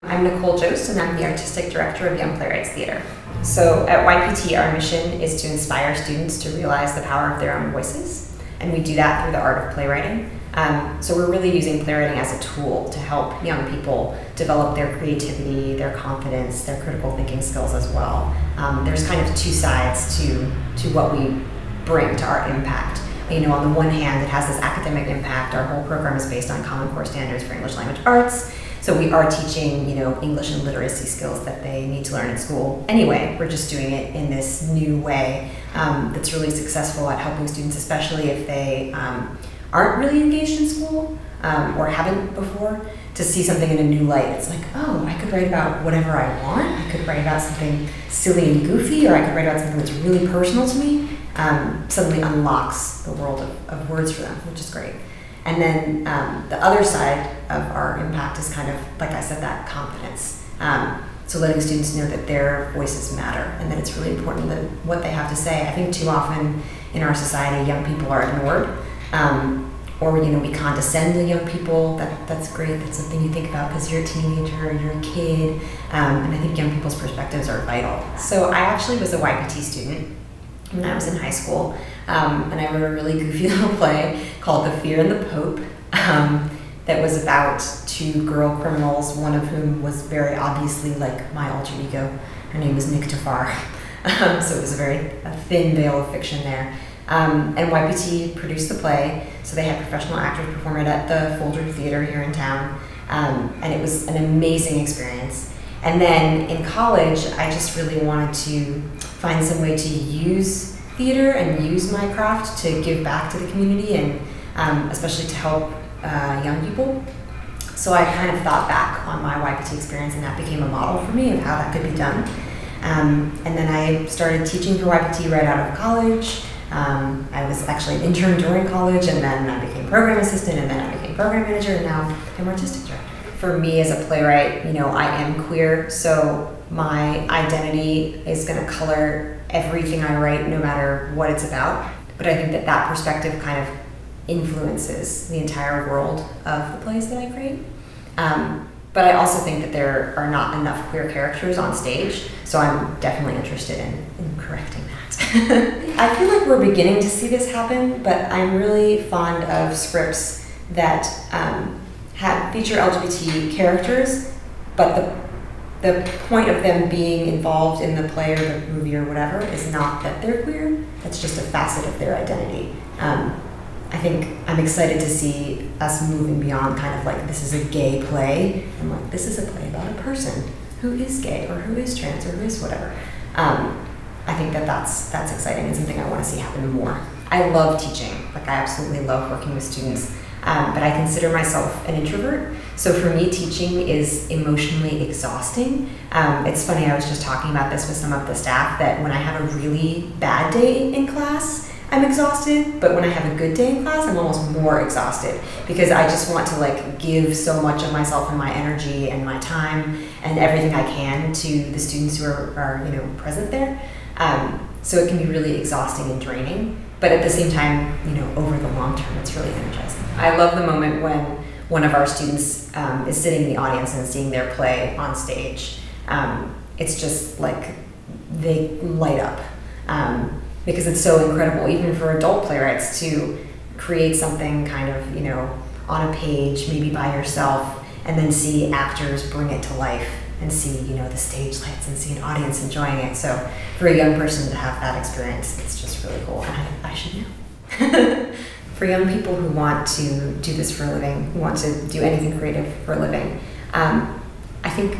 I'm Nicole Jost, and I'm the Artistic Director of Young Playwrights Theater. So at YPT, our mission is to inspire students to realize the power of their own voices, and we do that through the art of playwriting. So we're really using playwriting as a tool to help young people develop their creativity, their confidence, their critical thinking skills as well. There's kind of two sides to what we bring to our impact. You know, on the one hand, it has this academic impact. Our whole program is based on Common Core standards for English language arts. So we are teaching, English and literacy skills that they need to learn in school. Anyway, we're just doing it in this new way that's really successful at helping students, especially if they aren't really engaged in school or haven't before, to see something in a new light. It's like, oh, I could write about whatever I want. I could write about something silly and goofy, or I could write about something that's really personal to me. Suddenly unlocks the world of words for them, which is great. And then the other side of our impact is kind of, like I said, that confidence. So letting students know that their voices matter and that it's really important that what they have to say. I think too often in our society, young people are ignored, or we condescend to young people. That's great. That's something you think about because you're a teenager, you're a kid, and I think young people's perspectives are vital. So I actually was a YPT student when I was in high school, and I wrote a really goofy little play called The Fear and the Pope that was about two girl criminals, one of whom was very obviously like my alter ego. Her name was Nick Tafar. So it was a thin veil of fiction there. And YPT produced the play, so they had professional actors perform it at the Folger Theater here in town, and it was an amazing experience. And then in college, I just really wanted to find some way to use theater and use my craft to give back to the community and especially to help young people. So I kind of thought back on my YPT experience, and that became a model for me of how that could be done. And then I started teaching for YPT right out of college. I was actually an intern during college, and then I became program assistant, and then I became program manager, and now I'm artistic director. For me as a playwright, I am queer, so my identity is going to color everything I write, no matter what it's about. But I think that perspective kind of influences the entire world of the plays that I create. But I also think that there are not enough queer characters on stage, so I'm definitely interested in correcting that. I feel like we're beginning to see this happen, but I'm really fond of scripts that feature LGBT characters, but the point of them being involved in the play or the movie or whatever is not that they're queer. That's just a facet of their identity. I think I'm excited to see us moving beyond kind of like, this is a gay play, and like, this is a play about a person who is gay or who is trans or who is whatever. I think that's exciting and something I want to see happen more. I love teaching. Like, I absolutely love working with students. But I consider myself an introvert, so for me teaching is emotionally exhausting. It's funny, I was just talking about this with some of the staff, that when I have a really bad day in class, I'm exhausted, but when I have a good day in class, I'm almost more exhausted because I just want to like give so much of myself and my energy and my time and everything I can to the students who are present there. So it can be really exhausting and draining. But at the same time, over the long term, it's really energizing. I love the moment when one of our students is sitting in the audience and seeing their play on stage. It's just like they light up because it's so incredible, even for adult playwrights, to create something kind of, on a page, maybe by yourself, and then see actors bring it to life and see, the stage lights and see an audience enjoying it. So for a young person to have that experience, it's just really cool, and I should know. For young people who want to do this for a living, who want to do anything creative for a living, I think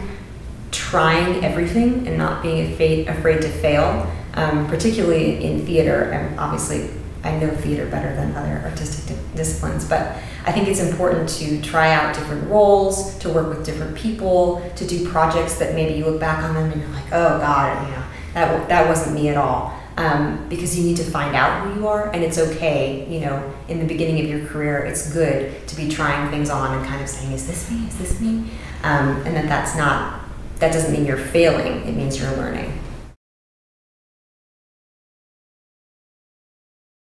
trying everything and not being afraid to fail, particularly in theater, and obviously I know theater better than other artistic disciplines, but I think it's important to try out different roles, to work with different people, to do projects that maybe you look back on them and you're like, oh God, that wasn't me at all. Because you need to find out who you are, and it's okay, in the beginning of your career, it's good to be trying things on and kind of saying, is this me, is this me? And that doesn't mean you're failing, it means you're learning.